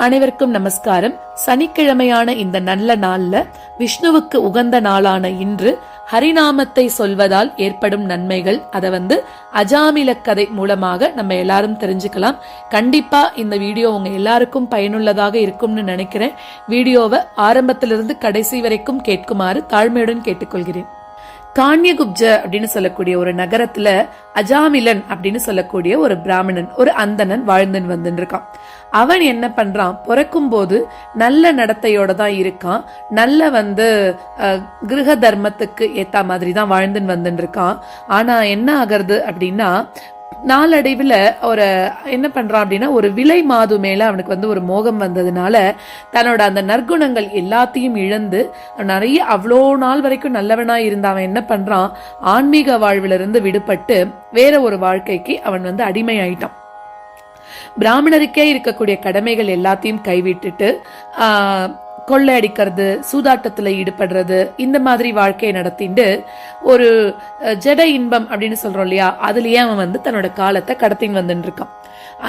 அனைவருக்கும் நமஸ்காரம். சனிக்கிழமையான இந்த நல்ல நாள்ல விஷ்ணுவுக்கு உகந்த நாளான இன்று ஹரிநாமத்தை சொல்வதால் ஏற்படும் நன்மைகள் அதை அஜாமில கதை மூலமாக நம்ம எல்லாரும் தெரிஞ்சுக்கலாம். கண்டிப்பா இந்த வீடியோ உங்க எல்லாருக்கும் பயனுள்ளதாக இருக்கும்னு நினைக்கிறேன். வீடியோவை ஆரம்பத்திலிருந்து கடைசி வரைக்கும் கேட்குமாறு தாழ்மையுடன் கேட்டுக்கொள்கிறேன். கான்யகுப்ஜ அப்படின்னு சொல்லக்கூடிய ஒரு நகரத்துல அஜாமிலன் அப்படின்னு சொல்லக்கூடிய ஒரு பிராமணன், ஒரு அந்தணன் வாழ்ந்துன்னு வந்துட்டு இருக்கான். அவன் என்ன பண்றான், பிறக்கும் போது நல்ல நடத்தையோட தான் இருக்கான். நல்ல கிரக தர்மத்துக்கு ஏத்த மாதிரி தான் வாழ்ந்துன்னு வந்துட்டு இருக்கான். ஆனா என்ன ஆகிறது அப்படின்னா, நாளடைவில் ஒரு என்ன பண்றான் அப்படின்னா, ஒரு விலை மாது மேல அவனுக்கு ஒரு மோகம் வந்ததுனால தன்னோட அந்த நற்குணங்கள் எல்லாத்தையும் இழந்து நிறைய அவ்வளோ நாள் வரைக்கும் நல்லவனா இருந்த அவன் என்ன பண்றான், ஆன்மீக வாழ்விலிருந்து விடுபட்டு வேற ஒரு வாழ்க்கைக்கு அவன் அடிமையாயிட்டான். பிராமணருக்கே இருக்கக்கூடிய கடமைகள் எல்லாத்தையும் கைவிட்டுட்டு கொள்ளை அடிக்கிறது, சூதாட்டத்துல ஈடுபடுறது, இந்த மாதிரி வாழ்க்கையை நடத்திட்டு ஒரு ஜட இன்பம் அப்படின்னு சொல்றோம் இல்லையா, அதுலயே அவன் தன்னோட காலத்தை கடத்தின்னு வந்துட்டு இருக்கான்.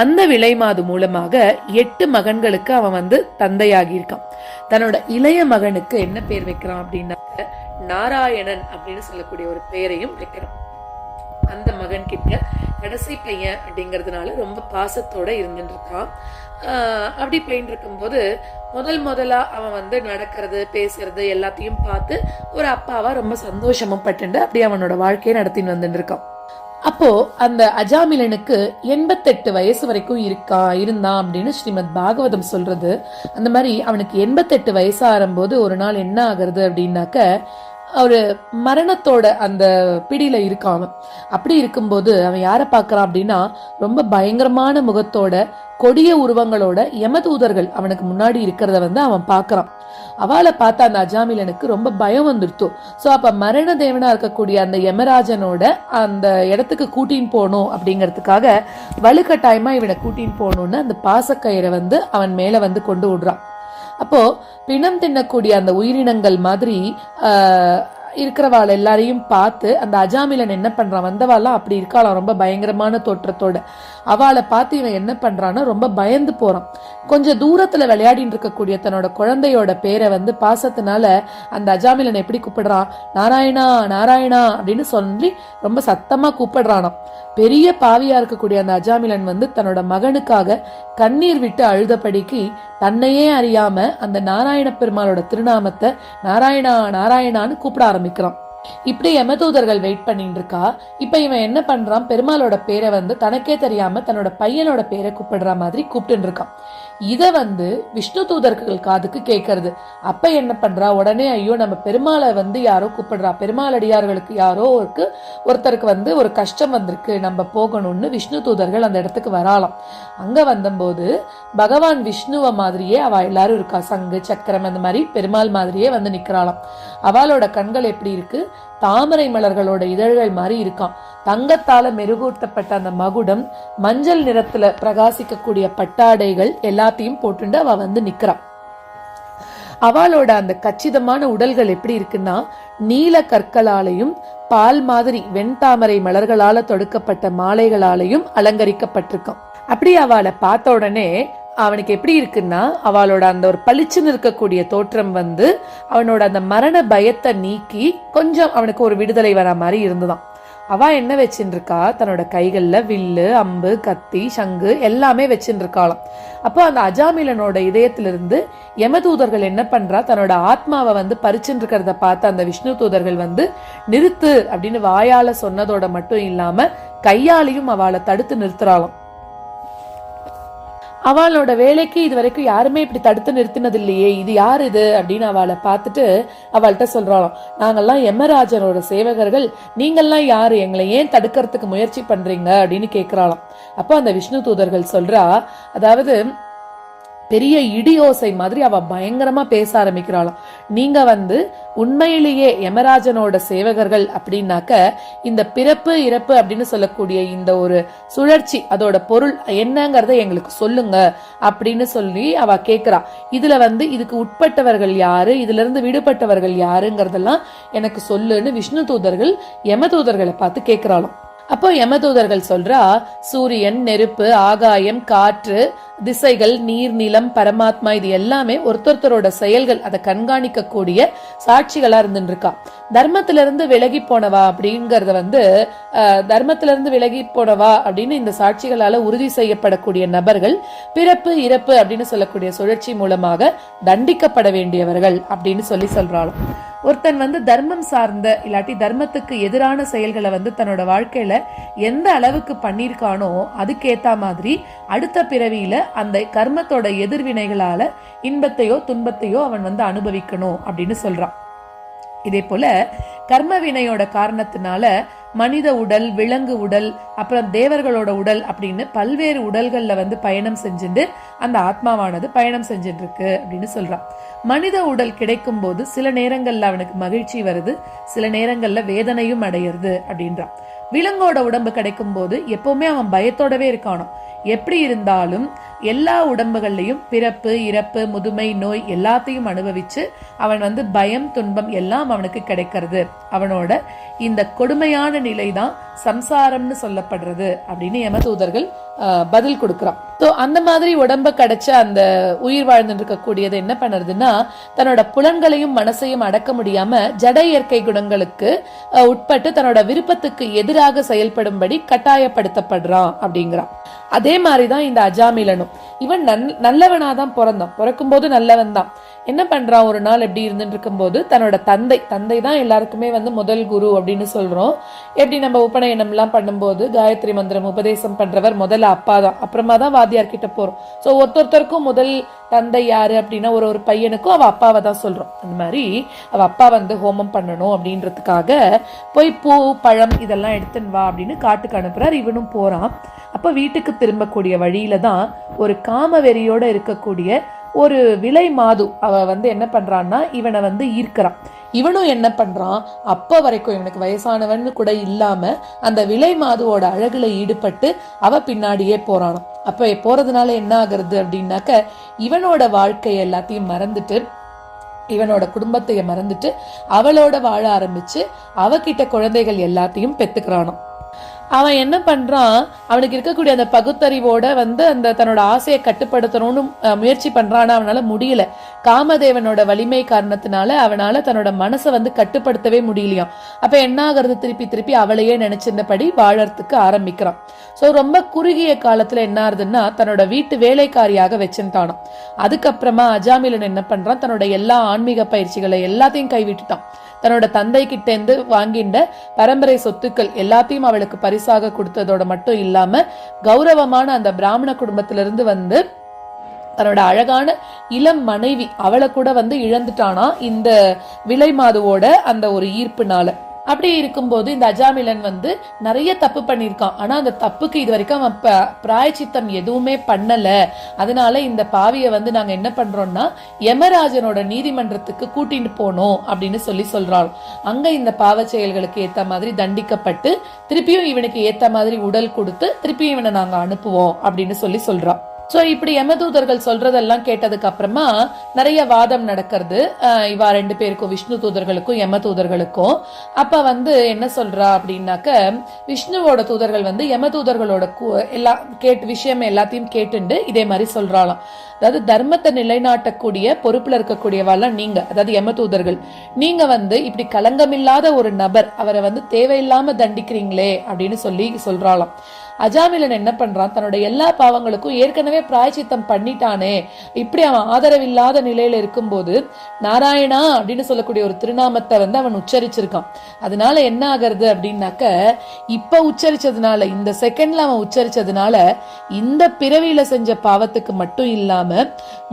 அந்த விலை மாது மூலமாக 8 மகன்களுக்கு அவன் தந்தையாகி இருக்கான். தன்னோட இளைய மகனுக்கு என்ன பேர் வைக்கிறான் அப்படின்னா, நாராயணன் அப்படின்னு சொல்லக்கூடிய ஒரு பெயரையும் வைக்கிறான். அந்த மகன் கிட்ட கடைசி பையன் அப்படிங்கறதுனால ரொம்ப பாசத்தோட இருந்துட்டு இருக்கான். அப்படி போயிட்டு இருக்கும்போது முதலா அவன் நடக்கிறது, பேசுறது எல்லாத்தையும் பார்த்து ஒரு அப்பாவா ரொம்ப சந்தோஷமும் பட்டு அப்படி அவனோட வாழ்க்கையை நடத்தின்னு வந்துட்டு இருக்கான். அப்போ அந்த அஜாமிலனுக்கு 88 வயசு வரைக்கும் இருந்தான் அப்படின்னு ஸ்ரீமத் பாகவதம் சொல்றது. அந்த மாதிரி அவனுக்கு 88 வயசு ஆகும்போது ஒரு நாள் என்ன ஆகுறது அப்படின்னாக்க, ஒரு மரணத்தோட அந்த பிடியில இருக்கான். அப்படி இருக்கும்போது அவன் யார பாக்குறான் அப்படின்னா, ரொம்ப பயங்கரமான முகத்தோட கொடிய உருவங்களோட யமதூதர்கள் அவனுக்கு முன்னாடி இருக்கிறத அவன் பாக்குறான். அவளை பார்த்த அந்த அஜாமிலனுக்கு ரொம்ப பயம் வந்துடுத்து. சோ அப்ப மரண தேவனா இருக்கக்கூடிய அந்த யமராஜனோட அந்த இடத்துக்கு கூட்டின்னு போகணும் அப்படிங்கறதுக்காக வலுக்கட்டாயமா இவனை கூட்டின்னு போகணும்னு அந்த பாசக்கயிறை அவன் மேல கொண்டு விடுறான். அப்போ பிணம் தின்னக்கூடிய அந்த உயிரினங்கள் மாதிரி இருக்கிறவாள் எல்லாரையும் பார்த்து அந்த அஜாமிலன் என்ன பண்றான், வந்தவாள்லாம் அப்படி இருக்காளாம் ரொம்ப பயங்கரமான தோற்றத்தோட. அவளை பார்த்து இவன் என்ன பண்றான்னா ரொம்ப பயந்து போறான். கொஞ்சம் தூரத்துல விளையாடிட்டு இருக்கக்கூடிய தன்னோட குழந்தையோட பேரை பாசத்தினால அந்த அஜாமிலன் எப்படி கூப்பிடுறான், நாராயணா நாராயணா அப்படின்னு சொல்லி ரொம்ப சத்தமா கூப்பிடுறானாம். பெரிய பாவியா இருக்கக்கூடிய அந்த அஜாமிலன் தன்னோட மகனுக்காக கண்ணீர் விட்டு அழுதபடிக்கு தன்னையே அறியாம அந்த நாராயண பெருமாளோட திருநாமத்தை நாராயணா நாராயணான்னு கூப்பிட ஆரம்பிக்கிறான். இப்படி யமதூதர்கள் வெயிட் பண்ணிட்டு இருக்கா. இப்ப இவன் என்ன பண்றான், பெருமாளோட பேரை தனக்கே தெரியாம தன்னோட பையனோட பேரை கூப்பிடுற மாதிரி கூப்பிட்டு இருக்கான். இத விஷ்ணு தூதர்கள் காதுக்கு கேட்கறது. அப்ப என்ன பண்றா, உடனே ஐயோ நம்ம பெருமாளை யாரோ கூப்பிடுறா, பெருமாள் அடியார்களுக்கு யாரோ ஒருத்தருக்கு ஒரு கஷ்டம் வந்திருக்கு, நம்ம போகணும்னு விஷ்ணு தூதர்கள் அந்த இடத்துக்கு வராலாம். அங்க வந்தபோது பகவான் விஷ்ணுவ மாதிரியே அவ எல்லாரும் இருக்கா, சங்கு சக்கரம் அந்த மாதிரி பெருமாள் மாதிரியே நிக்கிறாளாம். அவளோட கண்கள் எப்படி இருக்கு, தாமரை மலர்களோட இதழ்கள் மாதிரி இருக்கான். தங்கத்தால மெருகூட்டப்பட்ட அந்த மகுடம், மஞ்சள் நிறத்துல பிரகாசிக்கக்கூடிய பட்டாடைகள் எல்லாத்தையும் போட்டுண்டு அவ நிக்கிறான். அவளோட அந்த கச்சிதமான உடல்கள் எப்படி இருக்குன்னா, நீல கற்களாலையும் பால் மாதிரி வெண்தாமரை மலர்களால தொடுக்கப்பட்ட மாலைகளாலையும் அலங்கரிக்கப்பட்டிருக்கான். அப்படி அவளை பார்த்த உடனே அவனுக்கு எப்படி இருக்குன்னா, அவளோட அந்த ஒரு பளிச்சுன்னு இருக்கக்கூடிய தோற்றம் அவனோட அந்த மரண பயத்தை நீக்கி கொஞ்சம் அவனுக்கு ஒரு விடுதலை வர மாதிரி இருந்துதான். அவ என்ன வச்சுட்டு இருக்கா, தன்னோட கைகள்ல வில்லு, அம்பு, கத்தி, சங்கு எல்லாமே வச்சுட்டு இருக்காளாம். அப்போ அந்த அஜாமிலனோட இதயத்திலிருந்து யமதூதர்கள் என்ன பண்றா, தன்னோட ஆத்மாவை பறிச்சுட்டு இருக்கிறத பார்த்து அந்த விஷ்ணு தூதர்கள் நிறுத்து அப்படின்னு வாயால சொன்னதோட மட்டும் இல்லாம கையாலையும் அவளை தடுத்து நிறுத்துறாளாம். அவளோட வேலைக்கு இது வரைக்கும் யாருமே இப்படி தடுத்து நிறுத்தினது இல்லையே, இது யார் இது அப்படின்னு அவளை பார்த்துட்டு அவள்கிட்ட சொல்றாளாம், நாங்கெல்லாம் யமராஜனோட சேவகர்கள், நீங்கெல்லாம் யாரு, எங்களை ஏன் தடுக்கிறதுக்கு முயற்சி பண்றீங்க அப்படின்னு கேக்குறாளாம். அப்போ அந்த விஷ்ணு தூதர்கள் சொல்றா, அதாவது பெரிய இடியோசை மாதிரி அவ பயங்கரமா பேச ஆரம்பிக்கிறாளாம். நீங்க உண்மையிலேயே யமராஜனோட சேவகர்கள் அப்படின்னாக்க, இந்த பிறப்பு இறப்பு அப்படின்னு சொல்லக்கூடிய இந்த ஒரு சுழற்சி அதோட பொருள் என்னங்கறத எங்களுக்கு சொல்லுங்க அப்படின்னு சொல்லி அவ கேக்குறா. இதுல இதுக்கு உட்பட்டவர்கள் யாரு, இதுல இருந்து விடுபட்டவர்கள் யாருங்கிறதெல்லாம் எனக்கு சொல்லுன்னு விஷ்ணு தூதர்கள் யம தூதர்களை பார்த்து கேக்குறாளாம். அப்போ யமதூதர்கள் சொல்றா, சூரியன், நெருப்பு, ஆகாயம், காற்று, திசைகள், நீர், நிலம், பரமாத்மா, இது எல்லாமே ஒருத்தொருத்தரோட செயல்கள், அதை கண்காணிக்க கூடிய சாட்சிகளா இருந்துருக்கா. தர்மத்திலிருந்து விலகி போனவா அப்படிங்கறத தர்மத்திலிருந்து விலகி போனவா அப்படின்னு இந்த சாட்சிகளால உறுதி செய்யப்படக்கூடிய நபர்கள் பிறப்பு இறப்பு அப்படின்னு சொல்லக்கூடிய சுழற்சி மூலமாக தண்டிக்கப்பட வேண்டியவர்கள் அப்படின்னு சொல்றாலும். ஒருத்தன் தர்மம் சார்ந்த இல்லாட்டி தர்மத்துக்கு எதிரான செயல்களை தன்னோட வாழ்க்கையில எந்த அளவுக்கு பண்ணிருக்கானோ அதுக்கேத்த மாதிரி அடுத்த பிறவியில அந்த கர்மத்தோட எதிர்வினைகளால இன்பத்தையோ துன்பத்தையோ அவன் அனுபவிக்கணும் அப்படின்னு சொல்றான். இதே போல கர்ம வினையோட காரணத்தினால மனித உடல், விலங்கு உடல், அப்புறம் தேவர்களோட உடல் அப்படின்னு பல்வேறு உடல்கள்ல பயணம் செஞ்சுட்டு அந்த ஆத்மாவானது பயணம் செஞ்சுட்டு இருக்கு அப்படின்னு சொல்றான். மனித உடல் கிடைக்கும் போது சில நேரங்கள்ல அவனுக்கு மகிழ்ச்சி வருது, சில நேரங்கள்ல வேதனையும் அடையிறது அப்படின்றான். விலங்கோட உடம்பு கிடைக்கும் போது எப்பவுமே அவன் பயத்தோடவே இருக்கானோ. எப்படி இருந்தாலும் எல்லா உடம்புகள்லையும் பிறப்பு இறப்பு முதுமை நோய் எல்லாத்தையும் அனுபவிச்சு அவன் பயம் துன்பம் எல்லாம் அவனுக்கு கிடைக்கிறது. அவனோட இந்த கொடுமையான நிலைதான் சம்சாரம்னு சொல்லப்படுறது அப்படின்னு யமதூதர்கள் பதில் கொடுக்கிறான். அந்த மாதிரி உடம்ப கிடைச்ச அந்த உயிர் வாழ்ந்துட்டு இருக்கக்கூடியது என்ன பண்ணுறதுன்னா, தன்னோட புலன்களையும் மனசையும் அடக்க முடியாம ஜட இயற்கை குணங்களுக்கு உட்பட்டு தன்னோட விருப்பத்துக்கு எதிராக செயல்படும்படி கட்டாயப்படுத்தப்படுறான் அப்படிங்கிறான். அதே மாதிரிதான் இந்த அஜாமிலனும். இவன் நல்லவனாதான் பிறக்கும் போது நல்லவன் தான். என்ன பண்றான், ஒரு நாள் எப்படி இருந்துட்டு இருக்கும் போது தன்னோட தந்தை தான் எல்லாருக்குமே முதல் குரு அப்படின்னு சொல்றோம். எப்படி நம்ம உபநயனம் எல்லாம் பண்ணும்போது காயத்ரி மந்திரம் உபதேசம் பண்றவர் முதல்ல அப்பா தான், அப்புறமா தான் வாத்தியார் கிட்ட போறோம். சோ ஒருத்தருக்கும் முதல் தந்தை யாரு அப்படின்னா ஒரு பையனுக்கும் அவ அப்பாவை தான் சொல்றோம். அந்த மாதிரி அவ அப்பா ஹோமம் பண்ணணும் அப்படின்றதுக்காக போய் பூ பழம் இதெல்லாம் எடுத்துன்னு வா அப்படின்னு காட்டுக்கு அனுப்புறாரு. இவனும் போறான். அப்ப வீட்டுக்கு திரும்பக்கூடிய வழியில தான் ஒரு காமவெறியோட இருக்கக்கூடிய ஒரு விலை மாது அவ என்ன பண்றான்னா இவனை ஈர்க்கிறான். இவனும் என்ன பண்றான், அப்ப வரைக்கும் இவனுக்கு வயசானவன் கூட இல்லாம அந்த விலை மாதுவோட அழகுல ஈடுபட்டு அவ பின்னாடியே போறானாம். அப்ப போறதுனால என்ன ஆகுறது அப்படின்னாக்க, இவனோட வாழ்க்கையை எல்லாத்தையும் மறந்துட்டு இவனோட குடும்பத்தைய மறந்துட்டு அவளோட வாழ ஆரம்பிச்சு அவகிட்ட குழந்தைகள் எல்லாத்தையும் பெத்துக்கிறானாம். அவன் என்ன பண்றான், அவனுக்கு இருக்கக்கூடிய அந்த பகுத்தறிவோட அந்த தன்னோட ஆசையை கட்டுப்படுத்தணும்னு முயற்சி பண்றான். அவனால முடியல. காமதேவனோட வலிமை காரணத்தினால அவனால தன்னோட மனசை கட்டுப்படுத்தவே முடியலையாம். அப்ப என்ன ஆகுறது, திருப்பி திருப்பி அவளையே நினைச்சிருந்தபடி வாழறதுக்கு ஆரம்பிக்கிறான். சோ ரொம்ப குறுகிய காலத்துல என்ன ஆகுதுன்னா தன்னோட வீட்டு வேலைக்காரியாக வச்சுட்டானாம். அதுக்கப்புறமா அஜாமிலன் என்ன பண்றான், தன்னோட எல்லா ஆன்மீக பயிற்சிகளை எல்லாத்தையும் கைவிட்டுட்டான். தன்னோட தந்தை கிட்ட இருந்து வாங்கின்ற பரம்பரை சொத்துக்கள் எல்லாத்தையும் அவளுக்கு பரிசாக கொடுத்ததோட மட்டும் இல்லாம கௌரவமான அந்த பிராமண குடும்பத்திலிருந்து தன்னோட அழகான இளம் மனைவி அவளை கூட இழந்துட்டானா இந்த விலை மாதுவோட அந்த ஒரு ஈர்ப்புனால. அப்படி இருக்கும்போது இந்த அஜாமிலன் நிறைய தப்பு பண்ணிருக்கான். ஆனா அந்த தப்புக்கு இது வரைக்கும் அவன் பிராயச்சித்தம் எதுவுமே பண்ணல. அதனால இந்த பாவிய நாங்க என்ன பண்றோம்னா யமராஜனோட நீதிமன்றத்துக்கு கூட்டிட்டு போனோம் அப்படின்னு சொல்றாள். அங்க இந்த பாவ செயல்களுக்கு ஏத்த மாதிரி தண்டிக்கப்பட்டு திருப்பியும் இவனுக்கு ஏத்த மாதிரி உடல் கொடுத்து திருப்பியும் இவனை நாங்க அனுப்புவோம் அப்படின்னு சொல்றான். சோ இப்படி யமதூதர்கள் சொல்றதெல்லாம் கேட்டதுக்கு அப்புறமா நிறைய வாதம் நடக்கிறது இவா ரெண்டு பேருக்கும், விஷ்ணு தூதர்களுக்கும் யம தூதர்களுக்கும். அப்ப என்ன சொல்றா அப்படின்னாக்க, விஷ்ணுவோட தூதர்கள் யம தூதர்களோட விஷயம் எல்லாத்தையும் கேட்டுண்டு இதே மாதிரி சொல்றாளாம். அதாவது தர்மத்தை நிலைநாட்டக்கூடிய பொறுப்புல இருக்கக்கூடியவாள் நீங்க, அதாவது யம தூதர்கள், நீங்க இப்படி களங்கமில்லாத ஒரு நபர் அவரை தேவையில்லாம தண்டிக்கிறீங்களே அப்படின்னு சொல்றாளாம். அஜாமிலன் என்ன பண்றான், தன்னோட எல்லா பாவங்களுக்கும் ஏற்கனவே பிராயச்சித்தம் பண்ணிட்டானே, இப்படி அவன் ஆதரவில்லாத நிலையில இருக்கும்போது நாராயணா அப்படின்னு சொல்லக்கூடிய ஒரு திருநாமத்தை அவன் உச்சரிச்சிருக்கான். அதனால என்ன ஆகிறது அப்படின்னாக்க, இப்ப உச்சரிச்சதுனால, இந்த செகண்ட்ல அவன் உச்சரிச்சதுனால இந்த பிறவியில செஞ்ச பாவத்துக்கு மட்டும் இல்லாம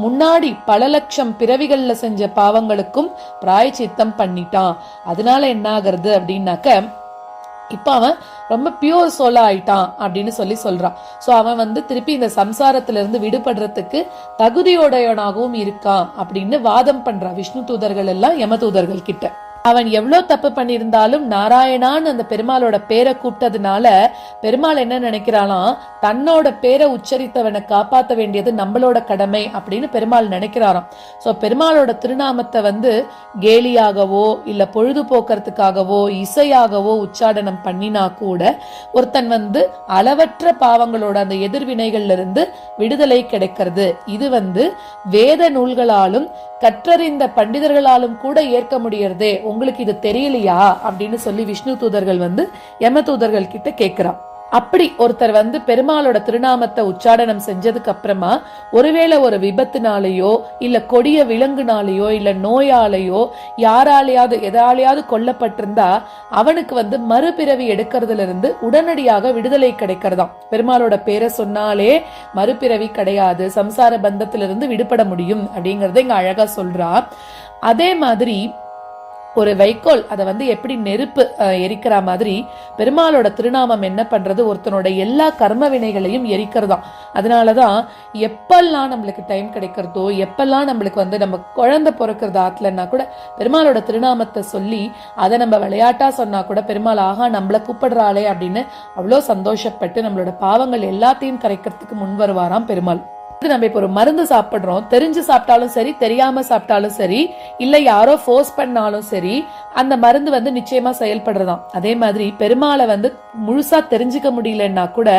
முன்னாடி பல லட்சம் பிறவிகள்ல செஞ்ச பாவங்களுக்கும் பிராயச்சித்தம் பண்ணிட்டான். அதனால என்ன ஆகிறது அப்படின்னாக்க, இப்ப அவன் ரொம்ப பியூர் சோலா ஆயிட்டான் அப்படின்னு சொல்றான். சோ அவன் திருப்பி இந்த சம்சாரத்துல இருந்து விடுபடுறதுக்கு தகுதியோடையவனாகவும் இருக்கான் அப்படின்னு வாதம் பண்றான் விஷ்ணு தூதர்கள் எல்லாம் யம தூதர்கள் கிட்ட. அவன் எவ்வளவு தப்பு பண்ணியிருந்தாலும் நாராயணான்னு அந்த பெருமாளோட பேரை கூப்பிட்டதுனால பெருமாள் என்ன நினைக்கிறாளாம், தன்னோட பேரை உச்சரித்தவனை காப்பாற்ற வேண்டியது நம்மளோட கடமை அப்படின்னு பெருமாள் நினைக்கிறாராம். சோ பெருமாளோட திருநாமத்தை கேலியாகவோ இல்ல பொழுதுபோக்குறதுக்காகவோ இசையாகவோ உச்சாடனம் பண்ணினா கூட ஒருத்தன் அளவற்ற பாவங்களோட அந்த எதிர்வினைகள்ல இருந்து விடுதலை கிடைக்கிறது. இது வேத நூல்களாலும் கற்றறிந்த பண்டிதர்களாலும் கூட ஏற்க முடியறதே, உங்களுக்கு இது தெரியலையா அப்படின்னு சொல்லி விஷ்ணு தூதர்கள் யம தூதர்கள் கிட்ட கேட்கிறான். அப்படி ஒருத்தர் பெருமாளோட திருநாமத்தை உச்சாடனம் செஞ்சதுக்கு அப்புறமா ஒருவேளை ஒரு விபத்துனாலேயோ இல்ல கொடிய விலங்குனாலேயோ இல்ல நோயாலேயோ யாராலையாவது எதாலையாவது கொல்லப்பட்டிருந்தா அவனுக்கு மறுபிறவி எடுக்கிறதுல இருந்து உடனடியாக விடுதலை கிடைக்கிறதாம். பெருமாளோட பேரை சொன்னாலே மறுபிறவி கிடையாது, சம்சார பந்தத்திலிருந்து விடுபட முடியும் அப்படிங்கறத இங்க அழகா சொல்றா. அதே மாதிரி ஒரு வைக்கோல் அதை எப்படி நெருப்பு எரிக்கிற மாதிரி பெருமாளோட திருநாமம் என்ன பண்றது, ஒருத்தனோட எல்லா கர்ம வினைகளையும் எரிக்கிறதாம். அதனாலதான் எப்பெல்லாம் நம்மளுக்கு டைம் கிடைக்கிறதோ, எப்பெல்லாம் நம்மளுக்கு நம்ம குழந்தை பிறக்கிறது ஆத்துலன்னா கூட பெருமாளோட திருநாமத்தை சொல்லி அதை நம்ம விளையாட்டா சொன்னா கூட பெருமாள் ஆகா நம்மள கூப்பிடுறாளே அப்படின்னு அவ்வளோ சந்தோஷப்பட்டு நம்மளோட பாவங்கள் எல்லாத்தையும் கரைக்கிறதுக்கு முன் வருவாராம் பெருமாள். நம்ம இப்ப ஒரு மருந்து சாப்பிடுறோம், தெரிஞ்சு சாப்பிட்டாலும் சரி தெரியாம சாப்பிட்டாலும் சரி இல்ல யாரோ ஃபோர்ஸ் பண்ணாலும் சரி அந்த மருந்து நிச்சயமா செயல்படுறதாம். அதே மாதிரி பெருமாளை முழுசா தெரிஞ்சுக்க முடியலன்னா கூட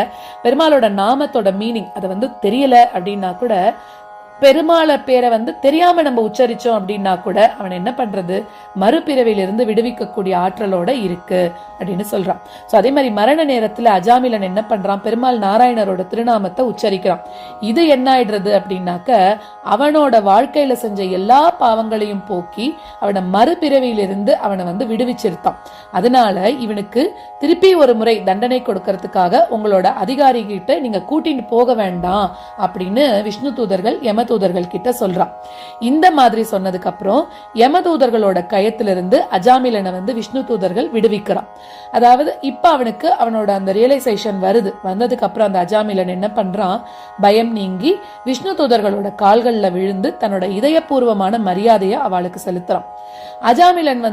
பெருமாளோட நாமத்தோட மீனிங் அதை தெரியல அப்படின்னா கூட பெருமாளை பேரை தெரியாம நம்ம உச்சரிச்சோம் அப்படின்னா கூட அவன் என்ன பண்றது, மறுபிறவிலிருந்து விடுவிக்கக்கூடிய ஆற்றலோட இருக்கு அப்படின்னு சொல்றான். சோ அதே மாதிரி மரண நேரத்துல அஜாமிலன் என்ன பண்றான், பெருமாள் நாராயணரோட திருநாமத்தை உச்சரிக்கிறான். இது என்ன ஆயிடுறது அப்படின்னாக்க அவனோட வாழ்க்கையில செஞ்ச எல்லா பாவங்களையும் போக்கி அவனை மறுபிறவியிலிருந்து அவனை விடுவிச்சிருத்தான். அதனால இவனுக்கு திருப்பி ஒரு முறை தண்டனை கொடுக்கறதுக்காக உங்களோட அதிகாரி கிட்ட நீங்க கூட்டிட்டு போக வேண்டாம் அப்படின்னு விஷ்ணு தூதர்கள் யம தூதர்கள் கிட்ட சொல்றான். இந்த மாதிரி சொன்னதுக்கு அப்புறம் யம தூதர்களோட கயத்திலிருந்து அஜாமிலனை விஷ்ணு தூதர்கள் விடுவிக்கிறான். அதாவது இப்ப அவனுக்கு அவனோட அந்த ரியலைசேஷன் வருது. வந்ததுக்கு அப்புறம் அந்த அஜாமிலன் என்ன பண்றான், பயம் நீங்கி விஷ்ணு தூதர்களோட கால்கள்ல விழுந்து தன்னோட இதயபூர்வமான மரியாதையை அவளுக்கு செலுத்துறான். அஜாமிலன்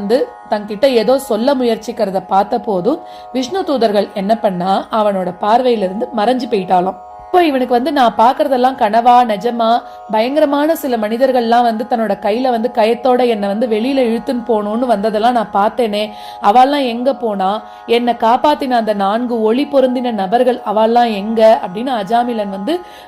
தன்கிட்ட ஏதோ சொல்ல முயற்சிக்கிறத பார்த்த போதும் விஷ்ணு தூதர்கள் என்ன பண்ணா அவனோட பார்வையிலிருந்து மறைஞ்சு போயிட்டாலும். இப்போ இவனுக்கு நான் பாக்குறதெல்லாம் கனவா நிஜமா, பயங்கரமான சில மனிதர்கள்லாம் தன்னோட கையில கயத்தோட என்னை வெளியில இழுத்துன்னு போகணும்னு வந்ததெல்லாம் நான் பார்த்தேனே, அவள்லாம் எங்க போனா, என்னை காப்பாத்தின அந்த 4 ஒளி பொருந்தின நபர்கள் அவள்லாம் எங்க அப்படின்னு அஜாமிலன்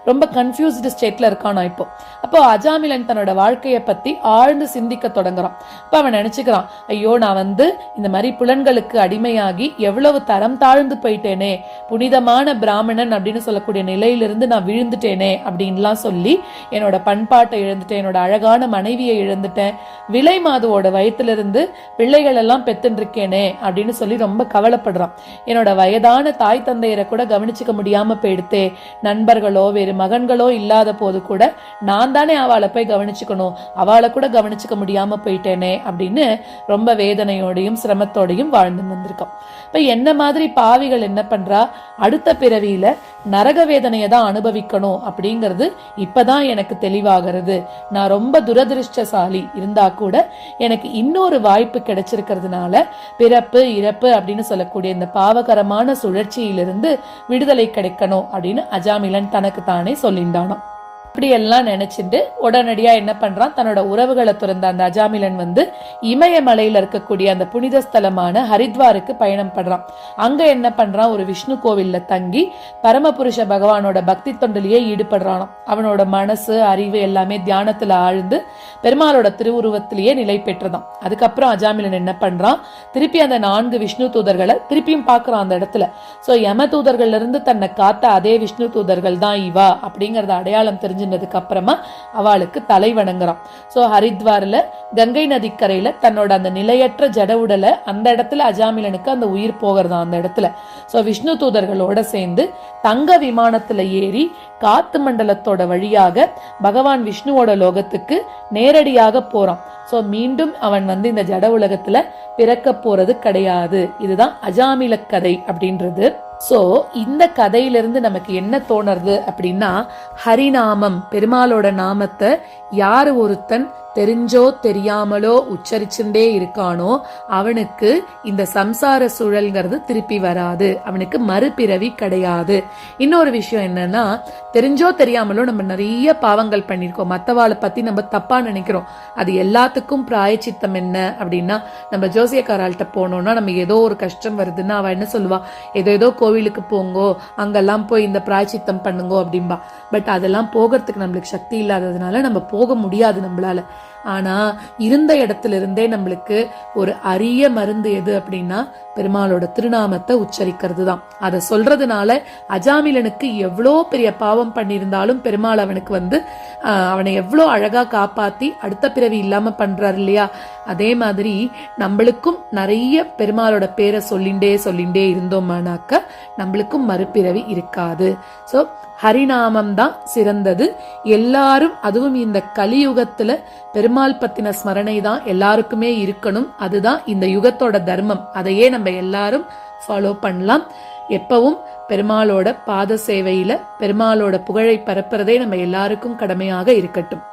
ரொம்ப கன்ஃபியூஸ்டு ஸ்டேட்ல இருக்கானா இப்போ. அப்போ அஜாமிலன் தன்னோட வாழ்க்கைய பத்தி ஆழ்ந்து சிந்திக்க தொடங்குறான். அப்ப அவன் நினைச்சுக்கிறான், ஐயோ நான் இந்த மாதிரி புலன்களுக்கு அடிமையாகி எவ்வளவு தரம் தாழ்ந்து போயிட்டேனே, புனிதமான பிராமணன் அப்படின்னு சொல்லக்கூடிய நிலை இருந்து நான் விழுந்துட்டேனே அப்படின்லாம் சொல்லி என்னோட பண்பாட்டை இழந்துட்டேன், என்னோட அழகான மனைவியை இழந்துட்டேன், விலை மாதுவோட வயத்திலிருந்து பிள்ளைகள் எல்லாம் பெத்துருக்கேனே அப்படின்னு சொல்லி ரொம்ப கவலைப்படுறான். என்னோட வயதான தாய் தந்தையரை கூட கவனிச்சுக்க முடியாம போயிடுத்தே, நண்பர்களோ வேறு மகன்களோ இல்லாத போது கூட நான் தானே அவளை போய் கவனிச்சுக்கணும், அவளை கூட கவனிச்சுக்க முடியாம போயிட்டேனே அப்படின்னு ரொம்ப வேதனையோடையும் சிரமத்தோடையும் வாழ்ந்து வந்திருக்கான். இப்ப என்ன மாதிரி பாவிகள் என்ன பண்றா, அடுத்த பிறவியில நரக வேதனையை தான் அனுபவிக்கணும் அப்படிங்கிறது இப்பதான் எனக்கு தெளிவாகிறது. நான் ரொம்ப துரதிருஷ்டசாலி இருந்தா கூட எனக்கு இன்னொரு வாய்ப்பு கிடைச்சிருக்கிறதுனால பிறப்பு இறப்பு அப்படின்னு சொல்லக்கூடிய இந்த பாவகரமான சுழற்சியிலிருந்து விடுதலை கிடைக்கணும் அப்படின்னு அஜாமிலன் தனக்கு தானே சொல்லிண்டானோ. இப்படியெல்லாம் நினைச்சிட்டு உடனடியா என்ன பண்றான், தன்னோட உறவுகளை துறந்த அந்த அஜாமிலன் இமயமலையில இருக்கக்கூடிய அந்த புனித ஸ்தலமான ஹரித்வாருக்கு பயணம் பண்றான். அங்க என்ன பண்றான், ஒரு விஷ்ணு கோவில்ல தங்கி பரமபுருஷ பகவானோட பக்தி தொண்டிலேயே ஈடுபடுறான். அவனோட மனசு அறிவு எல்லாமே தியானத்துல ஆழ்ந்து பெருமாளோட திருவுருவத்திலேயே நிலை பெற்றதான். அதுக்கப்புறம் அஜாமிலன் என்ன பண்றான், திருப்பி அந்த 4 விஷ்ணு தூதர்களை திருப்பியும் பாக்குறான் அந்த இடத்துல. சோ யம தூதர்கள்ல இருந்து தன்னை காத்த அதே விஷ்ணு தூதர்கள் தான் இவா அப்படிங்கறத அடையாளம் தெரிஞ்சு அப்புறமா அவளுக்கு தலை வணங்குறான். சோ ஹரித்வார்ல கங்கை நதிக்கரையில தன்னோட அந்த நிலையற்ற ஜட உடலை அந்த இடத்துல அஜாமிலனுக்கு அந்த உயிர் போகிறதா அந்த இடத்துல. சோ விஷ்ணு தூதர்களோட சேர்ந்து தங்க விமானத்துல ஏறி காத்து மண்டலத்தோட வழியாக பகவான் விஷ்ணுவோட லோகத்துக்கு நேரடியாக போறான். சோ மீண்டும் அவன் இந்த ஜட உலகத்துல பிறக்க போறது கிடையாது. இதுதான் அஜாமில கதை அப்படின்றது. சோ இந்த கதையிலிருந்து நமக்கு என்ன தோணுறது அப்படின்னா, ஹரிநாமம் பெருமாளோட நாமத்தை யாரு ஒருத்தன் தெரிஞ்சோ தெரியாமலோ உச்சரிச்சுட்டே இருக்கானோ அவனுக்கு இந்த சம்சார சூழல்ங்கிறது திருப்பி வராது, அவனுக்கு மறுபிறவி கிடையாது. இன்னொரு விஷயம் என்னன்னா, தெரிஞ்சோ தெரியாமலோ நம்ம நிறைய பாவங்கள் பண்ணிருக்கோம், மத்தவாளை பத்தி நம்ம தப்பா நினைக்கிறோம். அது எல்லாத்துக்கும் பிராயச்சித்தம் என்ன அப்படின்னா, நம்ம ஜோசியக்காரால்கிட்ட போனோம்னா நம்ம ஏதோ ஒரு கஷ்டம் வருதுன்னா அவ என்ன சொல்லுவா, ஏதோ கோவிலுக்கு போங்கோ, அங்கெல்லாம் போய் இந்த பிராயச்சித்தம் பண்ணுங்கோ அப்படின்பா. பட் அதெல்லாம் போகிறதுக்கு நம்மளுக்கு சக்தி இல்லாததுனால நம்ம போக முடியாது நம்மளால. ஆனா இருந்த இடத்துல இருந்தே நம்மளுக்கு ஒரு அரிய மருந்து எது அப்படின்னா பெருமாளோட திருநாமத்தை உச்சரிக்கிறது தான். அதை சொல்றதுனால அஜாமிலனுக்கு எவ்வளோ பெரிய பாவம் பண்ணியிருந்தாலும் பெருமாள் அவனுக்கு அவனை எவ்வளோ அழகா காப்பாத்தி அடுத்த பிறவி இல்லாம பண்றாரு இல்லையா. அதே மாதிரி நம்மளுக்கும் நிறைய பெருமாளோட பேரை சொல்லிண்டே இருந்தோம்னாக்க நம்மளுக்கும் மறுபிறவி இருக்காது. சோ ஹரிநாமம் தான் சிறந்தது. எல்லாரும், அதுவும் இந்த கலியுகத்துல பெருமாள் பத்தின ஸ்மரணை தான் எல்லாருக்குமே இருக்கணும். அதுதான் இந்த யுகத்தோட தர்மம். அதையே நம்ம எல்லாரும் ஃபாலோ பண்ணலாம். எப்பவும் பெருமாளோட பாத சேவையில பெருமாளோட புகழை பரப்புறதே நம்ம எல்லாருக்கும் கடமையாக இருக்கட்டும்.